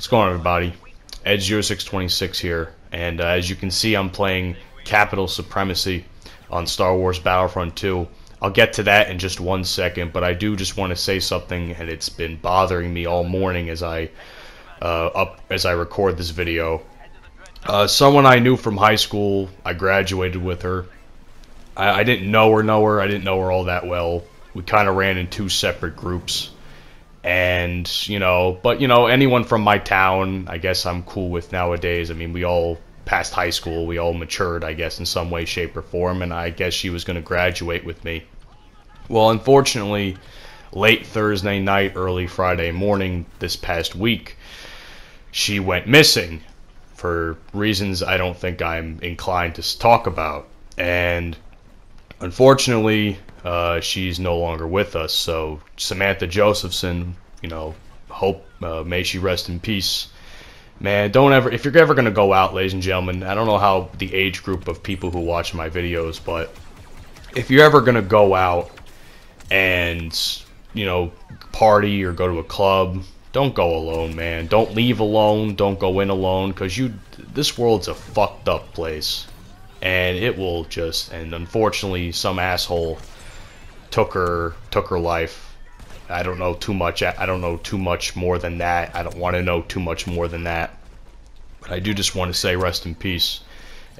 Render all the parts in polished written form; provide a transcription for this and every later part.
What's going on, everybody? Edge0626 here, and as you can see, I'm playing Capital Supremacy on Star Wars Battlefront 2. I'll get to that in just 1 second, but I do just want to say something, and it's been bothering me all morning as I record this video. Someone I knew from high school, I graduated with her. I didn't know her, I didn't know her all that well. We kind of ran in two separate groups. And, but anyone from my town, I guess I'm cool with nowadays. I mean, we all passed high school, we all matured, I guess, in some way, shape, or form, and I guess she was going to graduate with me. Well, unfortunately, late Thursday night, early Friday morning this past week, she went missing for reasons I don't think I'm inclined to talk about. And unfortunately, she's no longer with us. So Samantha Josephson, may she rest in peace. Man, if you're ever gonna go out, ladies and gentlemen, I don't know how the age group of people who watch my videos, but if you're ever gonna go out and party or go to a club, don't go alone, man. Don't leave alone. Don't go in alone, because this world's a fucked up place, and it will just. And unfortunately, some asshole took her life. I don't know too much. I don't know too much more than that. I don't want to know too much more than that. But I do just want to say rest in peace.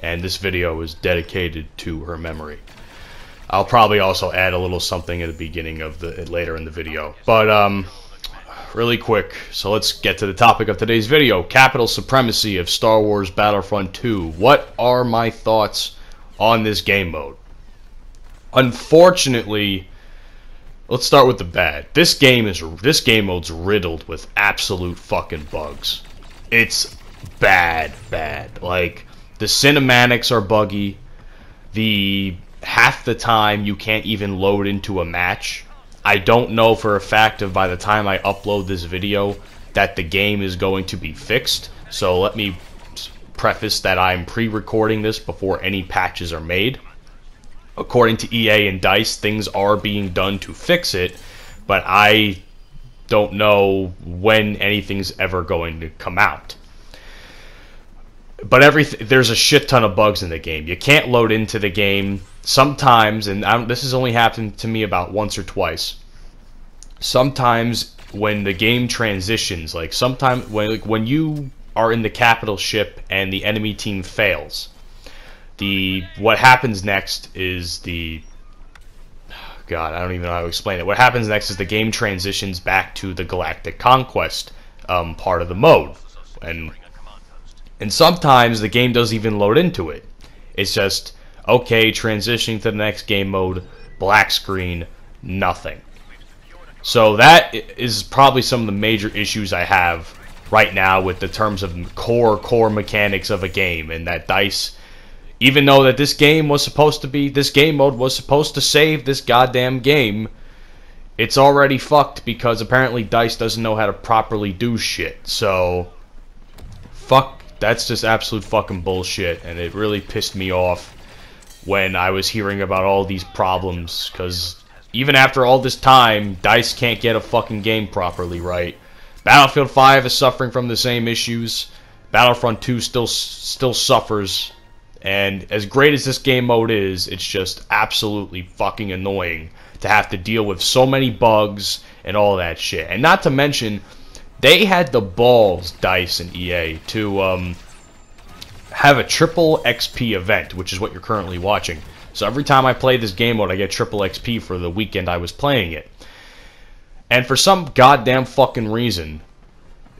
And this video is dedicated to her memory. I'll probably also add a little something at the beginning of later in the video. But really quick, so let's get to the topic of today's video: Capital Supremacy of Star Wars Battlefront 2. What are my thoughts on this game mode? Unfortunately, let's start with the bad. This game mode's riddled with absolute fucking bugs. It's bad. Like, the cinematics are buggy. Half the time you can't even load into a match. I don't know for a fact if by the time I upload this video that the game is going to be fixed. So let me preface that I'm pre-recording this before any patches are made. According to EA and DICE, things are being done to fix it, but I don't know when anything's ever going to come out. But there's a shit ton of bugs in the game. You can't load into the game sometimes, and this has only happened to me about once or twice. Sometimes when the game transitions, like sometimes when you are in the capital ship and the enemy team fails, what happens next is God, I don't even know how to explain it. What happens next is the game transitions back to the Galactic Conquest part of the mode, and sometimes the game doesn't even load into it. It's just, okay, transitioning to the next game mode, black screen, nothing. So that is probably some of the major issues I have right now with the terms of core mechanics of a game, and that DICE, even though that this game mode was supposed to save this goddamn game, it's already fucked because apparently DICE doesn't know how to properly do shit. So, fuck, that's just absolute fucking bullshit, and it really pissed me off when I was hearing about all these problems, because even after all this time, DICE can't get a fucking game properly right. Battlefield 5 is suffering from the same issues. Battlefront 2 still suffers. And as great as this game mode is, it's just absolutely fucking annoying to have to deal with so many bugs and all that shit. And not to mention, they had the balls, DICE and EA, to have a triple XP event, which is what you're currently watching. So every time I play this game mode, I get triple XP for the weekend I was playing it. And for some goddamn fucking reason,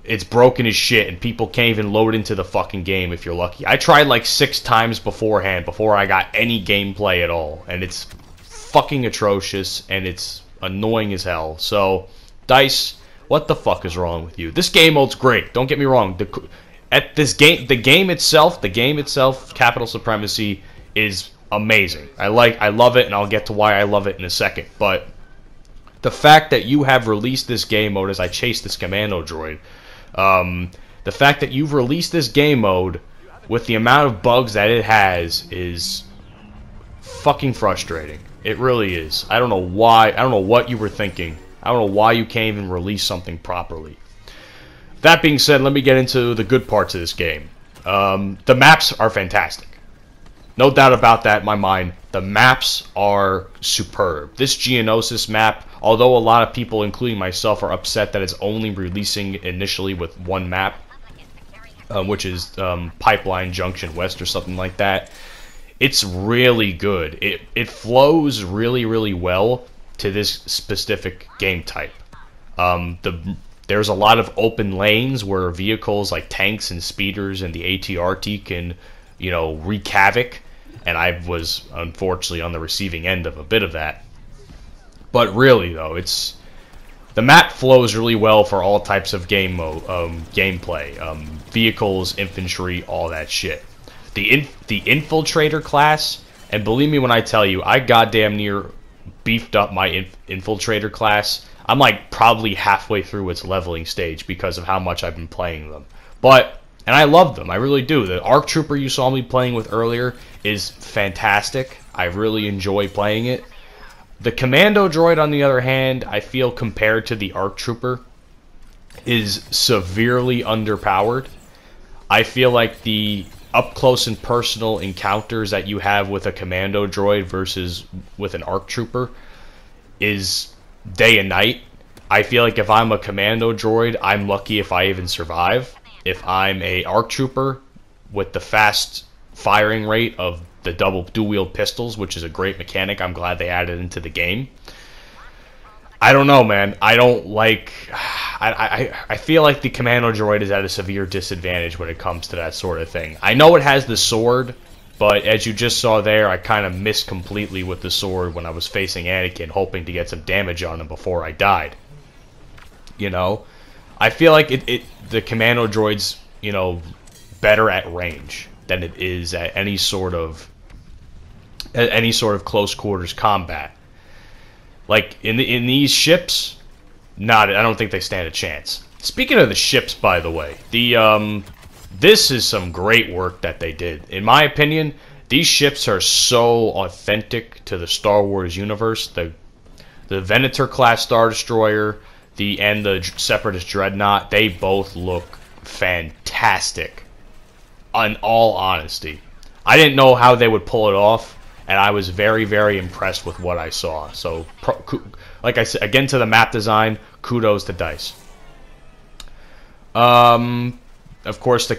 it's broken as shit, and people can't even load into the fucking game if you're lucky. I tried like 6 times beforehand before I got any gameplay at all, and it's fucking atrocious, and it's annoying as hell. So, DICE, what the fuck is wrong with you? This game mode's great, don't get me wrong. The game itself, Capital Supremacy, is amazing. I love it, and I'll get to why I love it in a second. But the fact that you have released this game mode as I chase this commando droid, the fact that you've released this game mode with the amount of bugs that it has is fucking frustrating. It really is. I don't know why. I don't know what you were thinking. I don't know why you can't even release something properly. That being said, let me get into the good parts of this game. The maps are fantastic. No doubt about that in my mind. The maps are superb. This Geonosis map, although a lot of people, including myself, are upset that it's only releasing initially with one map, which is Pipeline Junction West or something like that, it's really good. It flows really, really well to this specific game type. There's a lot of open lanes where vehicles like tanks and speeders and the AT-RT can, wreak havoc. And I was, unfortunately, on the receiving end of a bit of that. But really, though, the map flows really well for all types of gameplay. Vehicles, infantry, all that shit. The Infiltrator class, and believe me when I tell you, I goddamn near beefed up my Infiltrator class. I'm like probably halfway through its leveling stage because of how much I've been playing them. And I love them, I really do. The ARC Trooper you saw me playing with earlier is fantastic. I really enjoy playing it. The Commando Droid, on the other hand, I feel compared to the ARC Trooper, is severely underpowered. I feel like the up-close and personal encounters that you have with a Commando Droid versus with an ARC Trooper is day and night. I feel like if I'm a Commando Droid, I'm lucky if I even survive. If I'm a ARC Trooper with the fast firing rate of the dual-wield pistols, which is a great mechanic, I'm glad they added into the game. I don't know, man. I don't like... I feel like the Commando Droid is at a severe disadvantage when it comes to that sort of thing. I know it has the sword, but as you just saw there, I kind of missed completely with the sword when I was facing Anakin, hoping to get some damage on him before I died. I feel like the Commando Droid's, better at range than it is at any sort of close quarters combat. Like in these ships, I don't think they stand a chance. Speaking of the ships, by the way, this is some great work that they did. In my opinion, these ships are so authentic to the Star Wars universe. The Venator class Star Destroyer and the Separatist Dreadnought, they both look fantastic. In all honesty, I didn't know how they would pull it off, and I was very, very impressed with what I saw. So, like I said, again to the map design, kudos to DICE. Of course, the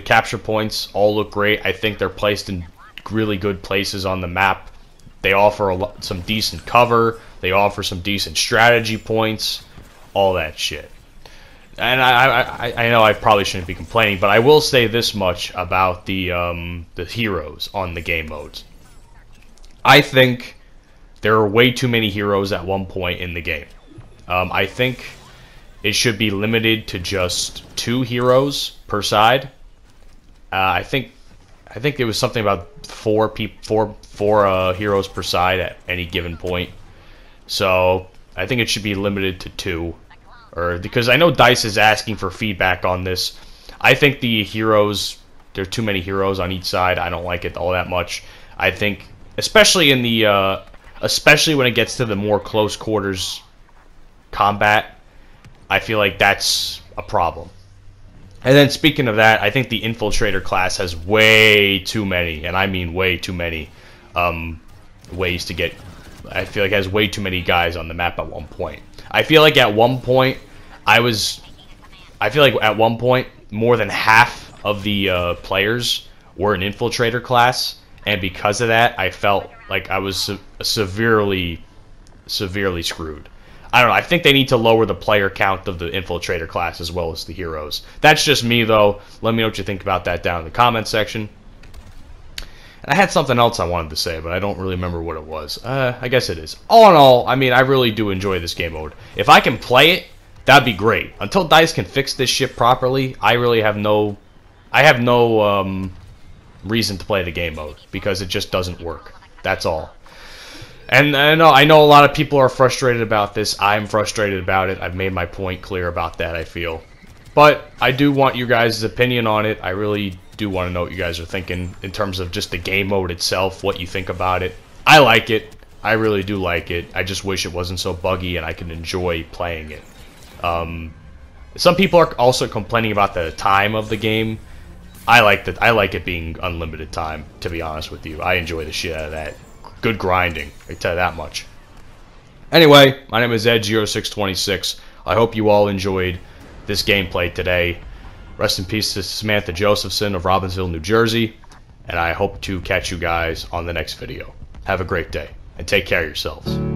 capture points all look great. I think they're placed in really good places on the map. They offer some decent cover. They offer some decent strategy points. All that shit. And I know I probably shouldn't be complaining, but I will say this much about the heroes on the game modes. I think there are way too many heroes at one point in the game. I think it should be limited to just 2 heroes per side. I think it was something about 4 heroes per side at any given point. So I think it should be limited to 2. Because I know DICE is asking for feedback on this. I think the heroes, there are too many heroes on each side. I don't like it all that much. I think, especially when it gets to the more close quarters combat, I feel like that's a problem. And then speaking of that, I think the Infiltrator class has way too many, and I mean way too many, ways to get... I feel like it has way too many guys on the map at one point. I feel like at one point, more than half of the players were an Infiltrator class, and because of that, I felt like I was severely screwed. I don't know, I think they need to lower the player count of the Infiltrator class as well as the heroes. That's just me, though. Let me know what you think about that down in the comments section. I had something else I wanted to say, but I don't really remember what it was. I guess it is. All in all, I mean, I really do enjoy this game mode. If I can play it, that'd be great. Until DICE can fix this shit properly, I really have no reason to play the game mode, because it just doesn't work. That's all. And I know a lot of people are frustrated about this. I'm frustrated about it. I've made my point clear about that, I feel. But I do want you guys' opinion on it. I really do want to know what you guys are thinking in terms of just the game mode itself, what you think about it. I like it. I really do like it. I just wish it wasn't so buggy and I could enjoy playing it. Some people are also complaining about the time of the game. I like it being unlimited time, to be honest with you. I enjoy the shit out of that. Good grinding, I tell you that much. Anyway, my name is Ed0626. I hope you all enjoyed this gameplay today. Rest in peace to Samantha Josephson of Robbinsville, New Jersey. And I hope to catch you guys on the next video. Have a great day, and take care of yourselves.